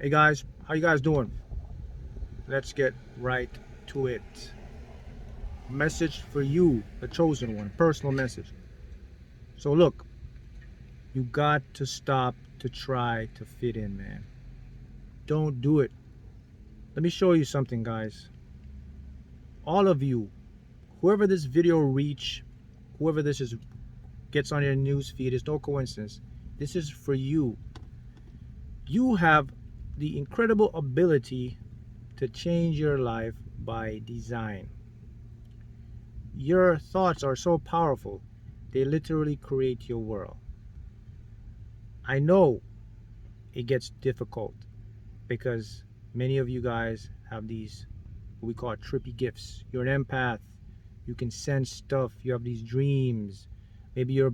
Hey guys, how you guys doing? Let's get right to it. Message for you, the chosen one, personal message. So look, you got to stop to try to fit in, man. Don't do it. Let me show you something, guys. All of you, whoever this video reach, whoever this is gets on your news feed, it's no coincidence. This is for you. You have the incredible ability to change your life by design. Your thoughts are so powerful, they literally create your world. I know it gets difficult because many of you guys have these, what we call trippy gifts. You're an empath, you can sense stuff, you have these dreams. Maybe you're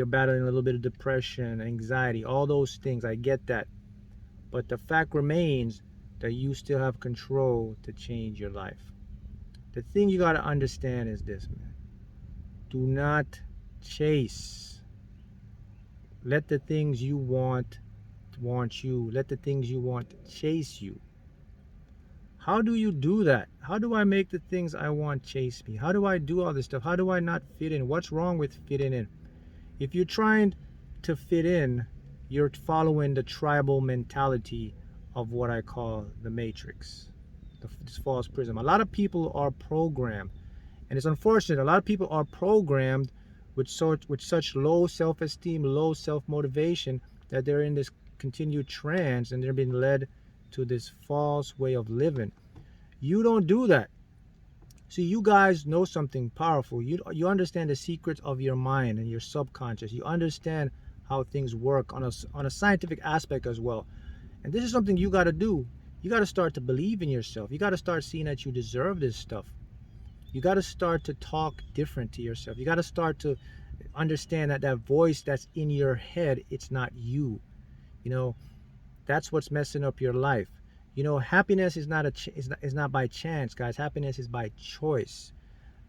battling a little bit of depression, anxiety, all those things. I get that. But the fact remains that you still have control to change your life. The thing you got to understand is this, man. Do not chase. Let the things you want you. Let the things you want chase you. How do you do that? How do I make the things I want chase me? How do I do all this stuff? How do I not fit in? What's wrong with fitting in? If you're trying to fit in, you're following the tribal mentality of what I call the matrix, this false prism. A lot of people are programmed, and it's unfortunate, a lot of people are programmed with such low self-esteem, low self-motivation, that they're in this continued trance and they're being led to this false way of living. You don't do that. See, you guys know something powerful. You understand the secrets of your mind and your subconscious. You understand how things work on a scientific aspect as well. And this is something you got to do. You got to start to believe in yourself. You got to start seeing that you deserve this stuff. You got to start to talk different to yourself. You got to start to understand that that voice that's in your head, it's not you. You know, that's what's messing up your life. You know, happiness is not by chance, guys. Happiness is by choice.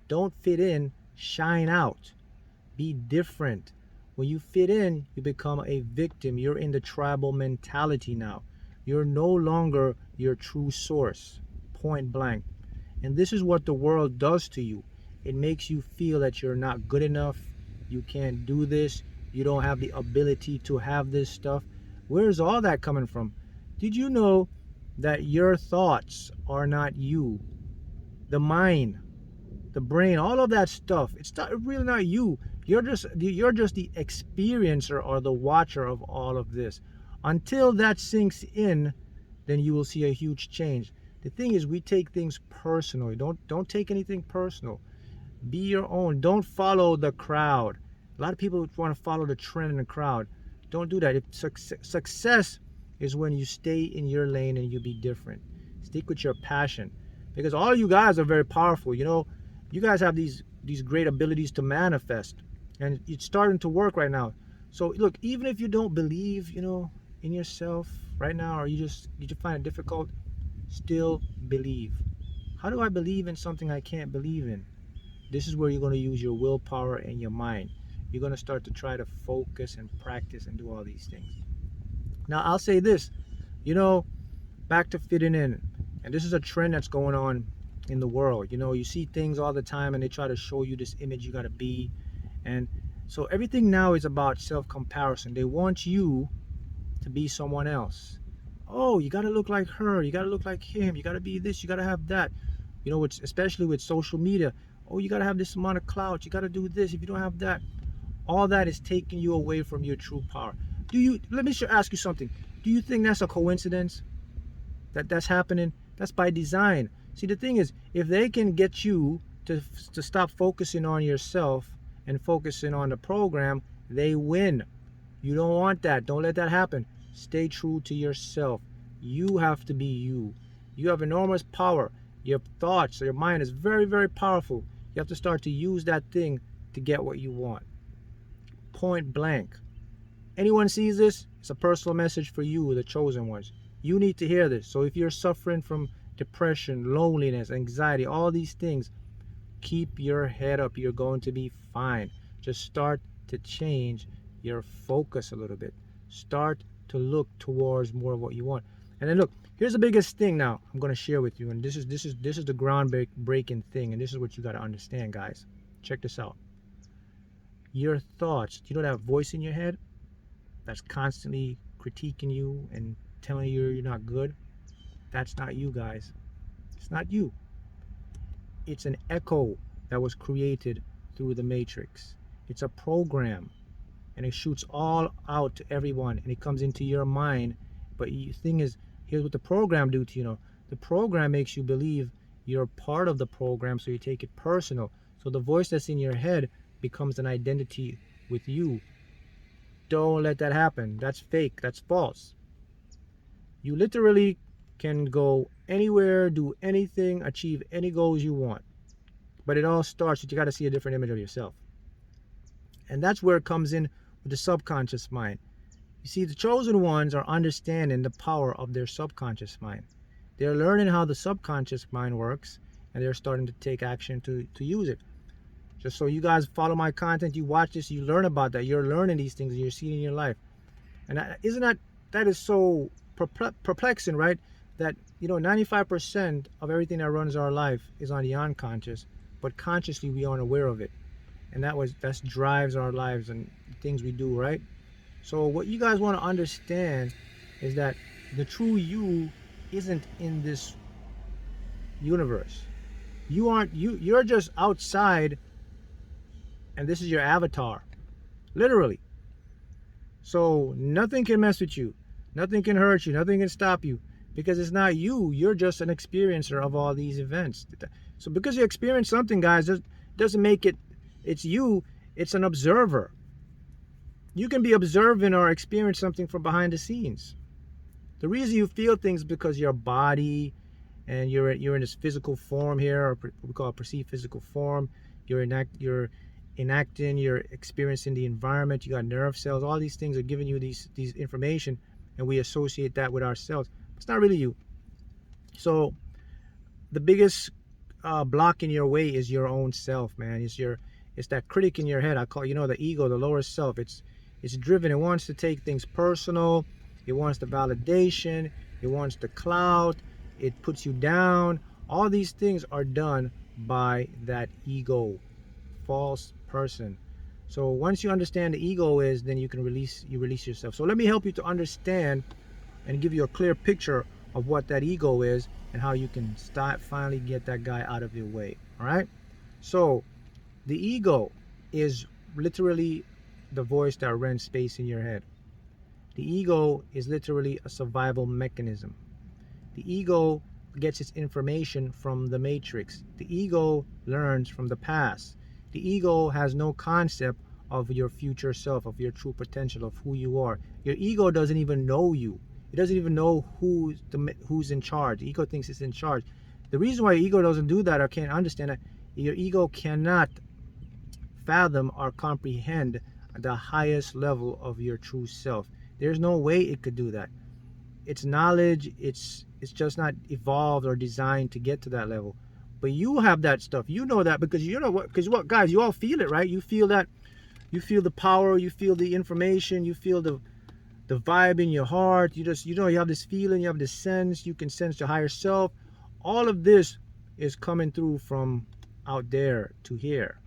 Don't fit in, shine out. Be different. When you fit in, you become a victim. You're in the tribal mentality now. You're no longer your true source, point blank. And this is what the world does to you. It makes you feel that you're not good enough. You can't do this. You don't have the ability to have this stuff. Where's all that coming from? Did you know that your thoughts are not you? The mind, the brain, all of that stuff, it's not really not you. You're just the experiencer or the watcher of all of this. Until that sinks in, then you will see a huge change. The thing is, we take things personally. Don't take anything personal. Be your own. Don't follow the crowd. A lot of people want to follow the trend in the crowd. Don't do that. Success is when you stay in your lane and you be different. Stick with your passion, because all you guys are very powerful. You know, you guys have these great abilities to manifest, and it's starting to work right now. So look, even if you don't believe, you know, in yourself right now, or you just find it difficult, still believe. How do I believe in something I can't believe in? This is where you're going to use your willpower and your mind. You're going to start to try to focus and practice and do all these things. Now, I'll say this, you know, back to fitting in. And this is a trend that's going on in the world. You know, you see things all the time and they try to show you this image you got to be. And so everything now is about self-comparison. They want you to be someone else. Oh, you got to look like her. You got to look like him. You got to be this. You got to have that. You know, especially with social media. Oh, you got to have this amount of clout. You got to do this. If you don't have that, all that is taking you away from your true power. Let me ask you something. Do you think that's a coincidence that that's happening? That's by design. See, the thing is, if they can get you to stop focusing on yourself and focusing on the program, they win. You don't want that. Don't let that happen. Stay true to yourself. You have to be you. You have enormous power. Your thoughts, your mind is very, very powerful. You have to start to use that thing to get what you want. Point blank. Anyone sees this, it's a personal message for you, the chosen ones. You need to hear this. So if you're suffering from depression, loneliness, anxiety, all these things, keep your head up. You're going to be fine. Just start to change your focus a little bit. Start to look towards more of what you want. And then look, here's the biggest thing now I'm going to share with you, and this is the ground-breaking thing, and this is what you got to understand, guys. Check this out. Your thoughts, you know that voice in your head that's constantly critiquing you and telling you you're not good? That's not you, guys. It's not you. It's an echo that was created through the matrix. It's a program, and it shoots all out to everyone, and it comes into your mind. But the thing is, here's what the program do to you. The program makes you believe you're part of the program, so you take it personal. So the voice that's in your head becomes an identity with you. Don't let that happen. That's fake. That's false. You literally can go anywhere, do anything, achieve any goals you want. But it all starts with you got to see a different image of yourself. And that's where it comes in with the subconscious mind. You see, the chosen ones are understanding the power of their subconscious mind. They're learning how the subconscious mind works, and they're starting to take action to use it. Just so you guys follow my content, you watch this, you learn about that. You're learning these things, and you're seeing in your life. And that is so perplexing, right? That 95% of everything that runs our life is on the unconscious, but consciously we aren't aware of it. And that drives our lives and things we do, right? So what you guys want to understand is that the true you isn't in this universe. You're just outside, and this is your avatar, literally. So nothing can mess with you, nothing can hurt you, nothing can stop you, because it's not you. You're just an experiencer of all these events. So because you experience something, guys, doesn't make it's you. It's an observer. You can be observing or experience something from behind the scenes. The reason you feel things is because your body, and you're in this physical form here, or what we call perceived physical form. You're enacting, you're experiencing the environment. You got nerve cells. All these things are giving you these information, and we associate that with ourselves. It's not really you. So the biggest block in your way is your own self, man. It's that critic in your head. I call the ego, the lower self. It's driven. It wants to take things personal. It wants the validation. It wants the clout. It puts you down. All these things are done by that ego, false person. So once you understand the ego is, then you can release yourself. So let me help you to understand and give you a clear picture of what that ego is and how you can finally get that guy out of your way. All right? So the ego is literally the voice that rents space in your head. The ego is literally a survival mechanism. The ego gets its information from the matrix. The ego learns from the past. The ego has no concept of your future self, of your true potential, of who you are. Your ego doesn't even know you. It doesn't even know who's in charge. The ego thinks it's in charge. The reason why your ego doesn't do that or can't understand that, your ego cannot fathom or comprehend the highest level of your true self. There's no way it could do that. Its knowledge, it's just not evolved or designed to get to that level. But you have that stuff. You know that because what, guys, you all feel it, right? You feel that. You feel the power, you feel the information, you feel the vibe in your heart. You have this feeling, you have this sense, you can sense your higher self. All of this is coming through from out there to here.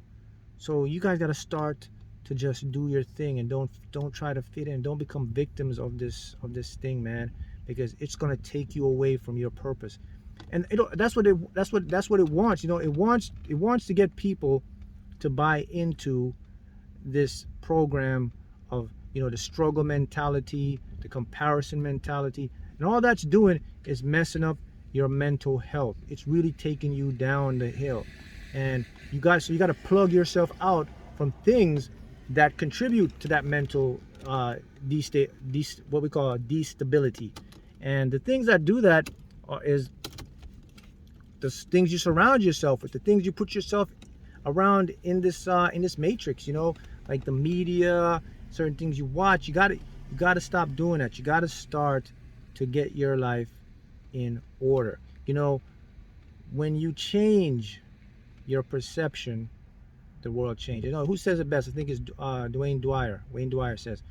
So you guys got to start to just do your thing, and don't try to fit in. Don't become victims of this thing, man, because it's going to take you away from your purpose. And that's what it wants. It wants to get people to buy into this program of the struggle mentality, the comparison mentality, and all that's doing is messing up your mental health. It's really taking you down the hill, and you got to plug yourself out from things that contribute to that mental what we call destability. And the things that do that is the things you surround yourself with, the things you put yourself around in this matrix, like the media, certain things you watch. You gotta stop doing that. You gotta start to get your life in order. When you change your perception, the world changes. Who says it best? I think it's Wayne Dwyer says,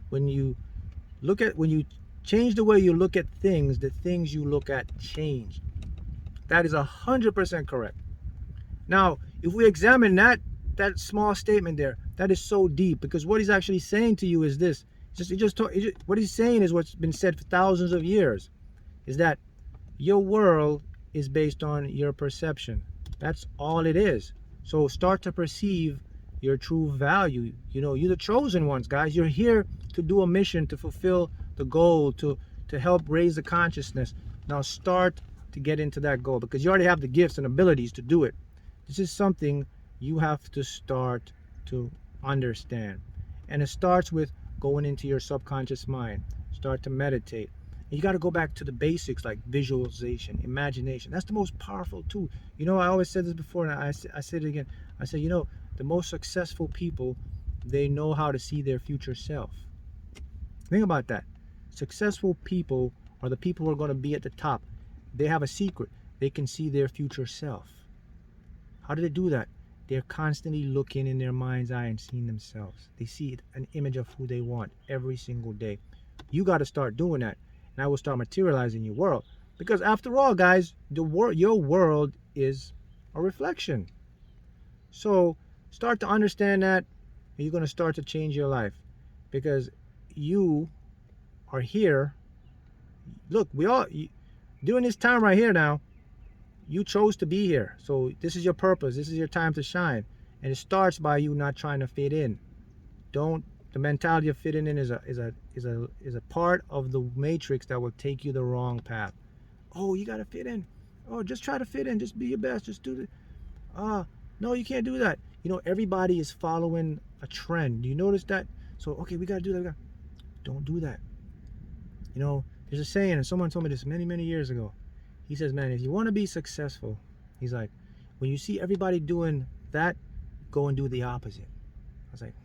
when you Look at, when you change the way you look at things, the things you look at change. That is 100% correct. Now, if we examine that small statement there, that is so deep, because what he's actually saying to you is this. What he's saying is what's been said for thousands of years, is that your world is based on your perception. That's all it is. So start to perceive your true value. You're the chosen ones, guys. You're here to do a mission, to fulfill the goal, to help raise the consciousness. Now start to get into that goal, because you already have the gifts and abilities to do it. This is something you have to start to understand. And it starts with going into your subconscious mind. Start to meditate. And you got to go back to the basics, like visualization, imagination. That's the most powerful tool. I always said this before, and I said it again. I said, the most successful people, they know how to see their future self. Think about that. Successful people are the people who are going to be at the top. They have a secret. They can see their future self. How do they do that? They're constantly looking in their mind's eye and seeing themselves. They see an image of who they want every single day. You got to start doing that, and I will start materializing your world. Because after all, guys, your world is a reflection. So start to understand that, and you're going to start to change your life. Because you are here. Look, during this time right here now, you chose to be here. So this is your purpose. This is your time to shine. And it starts by you not trying to fit in. The mentality of fitting in is a part of the matrix that will take you the wrong path. Oh, you got to fit in. Oh, just try to fit in. Just be your best. Just do it. No, you can't do that. Everybody is following a trend. Do you notice that? So, okay, we got to do that. Don't do that. There's a saying, and someone told me this many, many years ago. He says, man, if you want to be successful, he's like, when you see everybody doing that, go and do the opposite. I was like,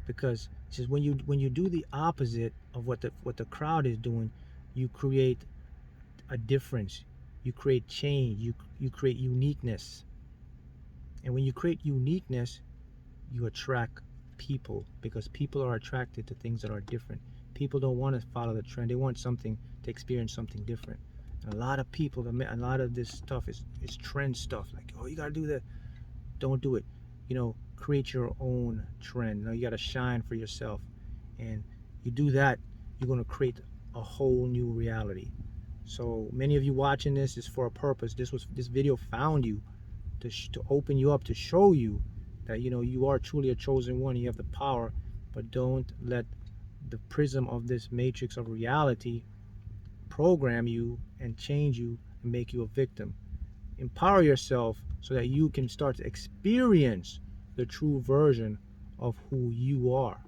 because he says when you do the opposite of what the crowd is doing, you create a difference. You create change. You create uniqueness. And when you create uniqueness, you attract people, because people are attracted to things that are different. People don't want to follow the trend. They want to experience something different. And a lot of people, a lot of this stuff is trend stuff. Like, oh, you got to do that. Don't do it. Create your own trend. You got to shine for yourself. And you do that, you're going to create a whole new reality. So many of you watching this is for a purpose. This video found you to open you up, to show you that you are truly a chosen one. You have the power, but don't let the prism of this matrix of reality program you and change you and make you a victim. Empower yourself so that you can start to experience the true version of who you are.